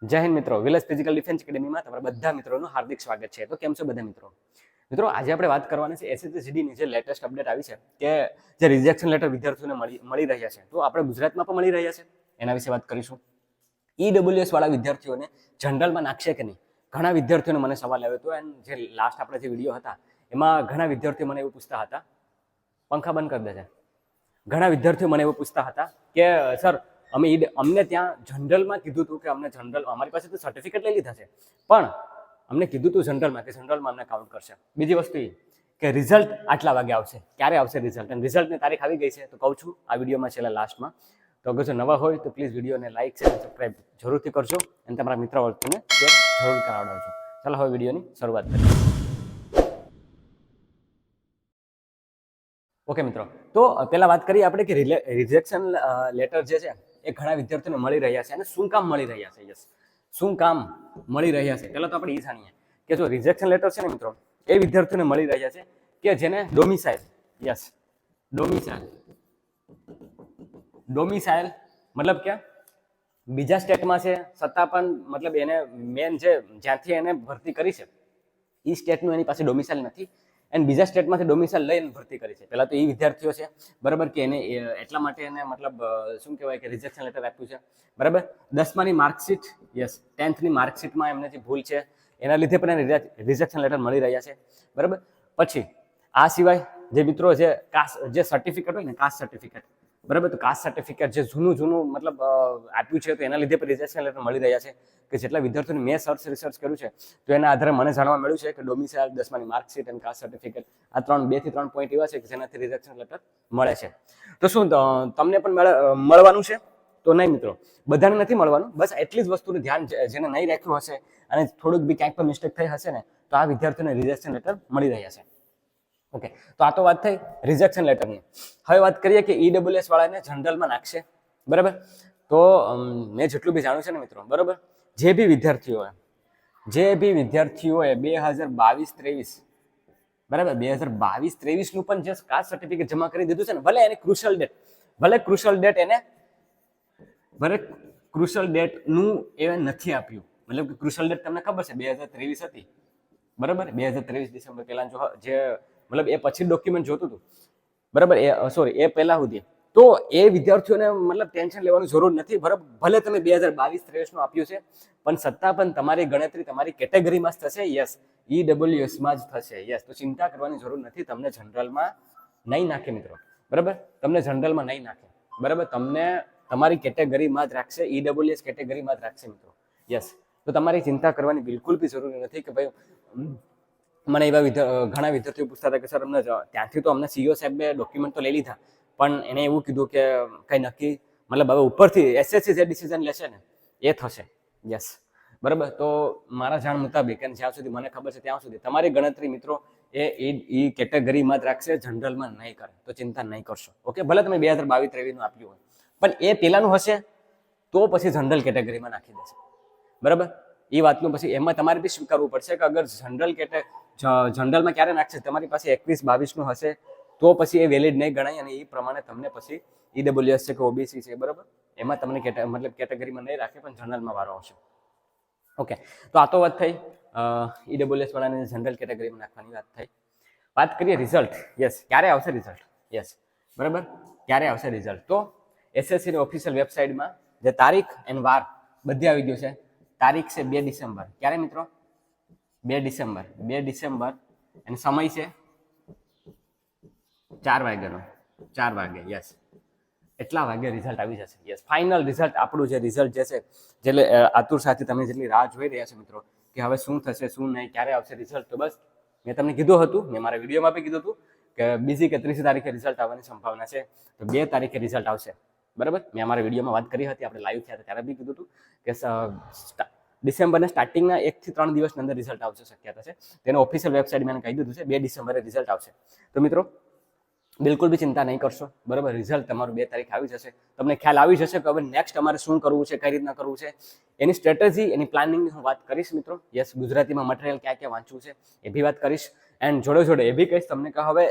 જય હિન્દ મિત્રો, village physical defence એકેડેમીમાં તમારા બધા મિત્રોનું હાર્દિક સ્વાગત છે. તો કેમ છો બધા મિત્રો? મિત્રો આજે આપણે વાત કરવાની છે એસએસસીજીડીની જે લેટેસ્ટ અપડેટ આવી છે કે જે રિજેક્શન લેટર વિદ્યાર્થીઓને મળી રહ્યા છે, તો આપણે ગુજરાતમાં પણ મળી રહ્યા છે, એના વિશે વાત કરીશું. ઈડબ્લ્યુએસ વાળા વિદ્યાર્થીઓને જનરલમાં નાખશે કે નહીં, ઘણા વિદ્યાર્થીઓને મને સવાલ આવ્યો હતો. એન્ડ જે લાસ્ટ આપણે જે વિડીયો હતા એમાં ઘણા વિદ્યાર્થીઓ મને એવું પૂછતા હતા, પંખા બંધ કરી દેજે, ઘણા વિદ્યાર્થીઓ મને એવું પૂછતા હતા કે સર અમને ત્યાં જનરલમાં કીધું હતું કે અમને જનરલ અમારી પાસે તો સર્ટિફિકેટ લઈ લીધા છે, પણ અમને કીધું હતું જનરલમાં કે જનરલમાં અમને કાઉન્ટ કરશે. બીજી વસ્તુ એ કે રિઝલ્ટ આટલા વાગે આવશે, ક્યારે આવશે રિઝલ્ટ, અને રિઝલ્ટની તારીખ આવી ગઈ છે. તો કહું છું આ વિડીયોમાં છેલ્લા લાસ્ટમાં. તો અગર જો નવા હોય તો પ્લીઝ વિડીયોને લાઇક છે અને સબસ્ક્રાઈબ જરૂરથી કરજો અને તમારા મિત્ર વર્ગને શેર જરૂર કરાવડાવજો. ચાલો હવે વિડીયોની શરૂઆત કરીએ. ઓકે મિત્રો, તો પહેલા વાત કરીએ આપણે કે રિજેક્શન લેટર જે છે એ ઘણા વિદ્યાર્થીઓને મળી રહ્યા છે અને શું કામ મળી રહ્યા છે. યસ, શું કામ મળી રહ્યા છે પહેલા તો આપણે એ જાણીએ કે જો રિજેક્શન લેટર છે ને મિત્રો, એ વિદ્યાર્થીઓને મળી રહ્યા છે કે જેને ડોમિસાઇલ, યસ ડોમિસાઇલ મતલબ કે બીજા સ્ટેટમાં છે છતાં પણ મતલબ એને મેન જે જ્યાંથી એને ભરતી કરી છે એ સ્ટેટનું એની પાસે ડોમિસાઇલ નથી અને બીજા સ્ટેટમાંથી ડોમિસાઇલ લઈને ભરતી કરી છે. પહેલા તો એ વિદ્યાર્થીઓ છે બરાબર કે એને એટલા માટે એને મતલબ શું કહેવાય કે રિજેક્શન લેટર આપ્યું છે બરાબર. 10માની માર્કશીટ, યસ 10thની માર્કશીટમાં એમને જે ભૂલ છે એના લીધે પણ એને રિજેક્શન લેટર મળી રહ્યા છે બરાબર. પછી આ સિવાય જે મિત્રો જે સર્ટિફિકેટ હોય ને, કાસ્ટ સર્ટિફિકેટ બરાબર, તો કાસ્ટ સર્ટિફિકેટ જે જૂનું મતલબ આપ્યું છે તો એના લીધે પણ રિજેક્શન લેટર મળી રહ્યા છે. કે જેટલા વિદ્યાર્થીઓને મેં રિસર્ચ કર્યું છે તો એના આધારે મને જાણવા મળ્યું છે કે ડોમિસાઇલ, 10માની માર્કશીટ અને કાસ્ટ સર્ટિફિકેટ આ 2 થી 3 પોઈન્ટ એવા છે કે જેનાથી રિજેક્શન લેટર મળે છે. તો શું તમને પણ મળવાનું છે? તો નહીં મિત્રો, બધાને નથી મળવાનું. બસ એટલી જ વસ્તુનું ધ્યાન જેને નહીં રાખ્યું હશે અને થોડુંક બી ક્યાંક પણ મિસ્ટેક થઈ હશે ને, તો આ વિદ્યાર્થીઓને રિજેક્શન લેટર મળી રહ્યા છે. ઓકે, તો આ તો વાત થઈ રિજેક્શન લેટરની. હવે વાત કરીએ કે ઈડબ્લ્યુએસ વાળાને જનરલમાં નાખશે બરાબર. તો મેં જેટલું બી જાણ્યું છે ને મિત્રો બરાબર, જે બી વિદ્યાર્થીઓએ 2022-23 બરાબર 2022-23નું પણ જે કાસ્ટ સર્ટિફિકેટ જમા કરી દીધું છે ને, ભલે એને ક્રુશિયલ ડેટનું એ નથી આપ્યું, મતલબ કે ક્રુશિયલ ડેટ તમને ખબર છે 2023 હતી બરાબર. 2023 ડિસેમ્બર પહેલા જે મતલબ એ પછી ડોક્યુમેન્ટ જોતું હતું બરાબર, એ પહેલા સુધી. તો એ વિદ્યાર્થીઓને મતલબ ટેન્શન લેવાની જરૂર નથી બરાબર. ભલે તમે 2022-23નું આપ્યું છે પણ છતાં પણ તમારી ગણતરી તમારી કેટેગરીમાં જ થશે. યસ, ઈડબ્લ્યુએસમાં જ થશે. યસ, તો ચિંતા કરવાની જરૂર નથી. તમને જનરલમાં નહીં નાખે મિત્રો બરાબર, તમને જનરલમાં નહીં નાખે બરાબર, તમને તમારી કેટેગરીમાં જ રાખશે, ઈડબ્લ્યુએસ કેટેગરીમાં જ રાખશે મિત્રો. યસ, તો તમારી ચિંતા કરવાની બિલકુલ બી જરૂરી નથી કે ભાઈ મને એવા ઘણા વિદ્યાર્થીઓ પૂછતા હતા કે સર અમને ત્યાંથી તો અમને સીઓ સાહેબે ડોક્યુમેન્ટ તો લઈ લીધા પણ એને એવું કીધું કે કંઈ નક્કી મતલબ હવે ઉપરથી એસએસસી જે ડિસિઝન લેશે ને એ થશે. યસ બરાબર. તો મારા જાણ મુતાબિક અને જ્યાં સુધી મને ખબર છે ત્યાં સુધી તમારી ગણતરી મિત્રો એ કેટેગરીમાં જ રાખશે, જનરલમાં નહીં કરે. તો ચિંતા નહીં કરશો. ઓકે, ભલે તમે 2022-23નું આપ્યું હોય પણ એ પહેલાનું હશે તો પછી જનરલ કેટેગરીમાં નાખી દેશે બરાબર. એ વાતનું પછી એમાં તમારે બી સ્વીકારવું પડશે કે અગર જનરલમાં ક્યારે નાખશે, તમારી પાસે 21-22નું હશે તો પછી એ વેલિડ નહીં ગણાય અને એ પ્રમાણે તમને પછી ઈડબ્લ્યુએસ છે કે ઓબીસી છે બરાબર, એમાં તમને મતલબ કેટેગરીમાં નહીં રાખે પણ જનરલમાં વારો આવશે. ઓકે, તો આ તો વાત થઈ ઈડબ્લ્યુએસ વાળાને જનરલ કેટેગરીમાં નાખવાની વાત થઈ. વાત કરીએ રિઝલ્ટ. યસ, ક્યારે આવશે રિઝલ્ટ? યસ બરાબર, ક્યારે આવશે રિઝલ્ટ? તો એસએસસીની ઓફિશિયલ વેબસાઇટમાં જે તારીખ એન્ડ વાર બધી આવી ગયું છે. તારીખ છે 2 ડિસેમ્બર. ક્યારે મિત્રો? 2 ડિસેમ્બર અને સમય છે 4 વાગ્યાનો. 4 વાગે. યસ, એટલા વાગે રિઝલ્ટ આવી જશે. યસ, ફાઇનલ રિઝલ્ટ આપણું જે રિઝલ્ટ જે છે એટલે આતુર સાથે તમે જેટલી રાહ જોઈ રહ્યા છો મિત્રો કે હવે શું થશે શું નહીં, ક્યારે આવશે રિઝલ્ટ, તો બસ મેં તમને કીધું હતું, મેં મારા વિડીયોમાં બી કીધું હતું કે 2જી કે 3જી તારીખે રિઝલ્ટ આવવાની સંભાવના છે. તો 2 તારીખે રિઝલ્ટ આવશે બરાબર. મેં અમારા વિડીયોમાં વાત કરી હતી, આપણે લાઈવ થયા ત્યારે બી કીધું હતું કે ડિસેમ્બરના સ્ટાર્ટિંગના 1 થી 3 દિવસની અંદર રિઝલ્ટ આવશે શક્યતા છે. તેનો ઓફિશિયલ વેબસાઇટ મેં કહી દીધું છે 2 ડિસેમ્બરે રિઝલ્ટ આવશે. તો મિત્રો બિલકુલ બી ચિંતા નહીં કરશો બરાબર. રિઝલ્ટ તમારું 2 તારીખ આવી જશે. તમને ખ્યાલ આવી જશે કે હવે નેક્સ્ટ અમારે શું કરવું છે, કઈ રીતના કરવું છે, એની સ્ટ્રેટેજી, એની પ્લાનિંગની હું વાત કરીશ મિત્રો. યસ, ગુજરાતીમાં મટીરિયલ ક્યાં ક્યાં વાંચવું છે એ બી વાત કરીશ. એન્ડ જોડે એ બી કહીશ તમને કે હવે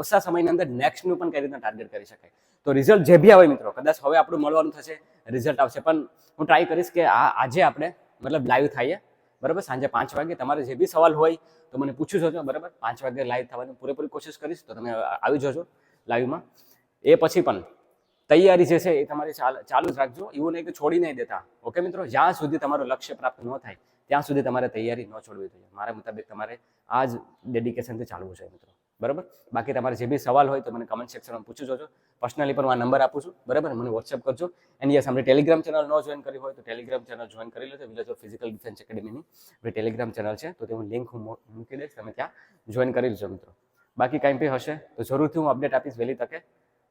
ઓછા સમયની અંદર નેક્સ્ટનું પણ કઈ રીતના ટાર્ગેટ કરી શકાય. તો રિઝલ્ટ જે બી આવે મિત્રો, કદાચ હવે આપણું મળવાનું થશે, રિઝલ્ટ આવશે, પણ હું ટ્રાય કરીશ કે આજે આપણે મતલબ લાઈવ થાય બરાબર સાંજે 5 વાગે. તમારે જે બી સવાલ હોય તો મને પૂછી જજો બરાબર. 5 વાગે લાઈવ થવાની પૂરેપૂરી કોશિશ કરીશ, તો તમે આવી જજો લાઈવમાં. એ પછી પણ તૈયારી જે છે એ તમારી ચાલુ જ રાખજો, એવું નહીં કે છોડી નહીં દેતા. ઓકે મિત્રો, જ્યાં સુધી તમારું લક્ષ્ય પ્રાપ્ત ન થાય ત્યાં સુધી તમારે તૈયારી ન છોડવી જોઈએ. મારા મુતાબિક તમારે આ જ ડેડિકેશનથી ચાલવું છે મિત્રો, બરાબર. બાકી તમારે જે બી સવાલ હોય તો મને કમેન્ટ સેક્શનમાં પૂછી જોજો. પર્સનલી પણ હું આ નંબર આપું છું, બરાબર, મને વોટ્સએપ કરજો. એન્ડ યસ, આપણે ટેલિગ્રામ ચેનલ ન જોઈન કરી હોય તો ટેલિગ્રામ ચેનલ જોઈન કરી લેજો. વિલેજ ઓફ ફિઝિકલ ડિફેન્સ એકેડમીની આપણી ટેલિગ્રામ ચેનલ છે, તો તેનું લિંક હું મૂકી દઈશ, તમે ત્યાં જોઈન કરી લેજો મિત્રો. બાકી કંઈ બી હશે તો જરૂરથી હું અપડેટ આપીશ વહેલી તકે.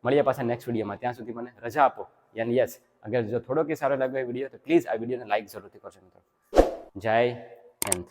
મળીએ પાછા નેક્સ્ટ વિડીયોમાં. ત્યાં સુધી મને રજા આપો. યાન યસ, અગર જો થોડોક સારો લાગ્યો એ વિડીયો તો પ્લીઝ આ વિડીયોને લાઈક જરૂરથી કરજો મિત્રો. જય હિન્દ.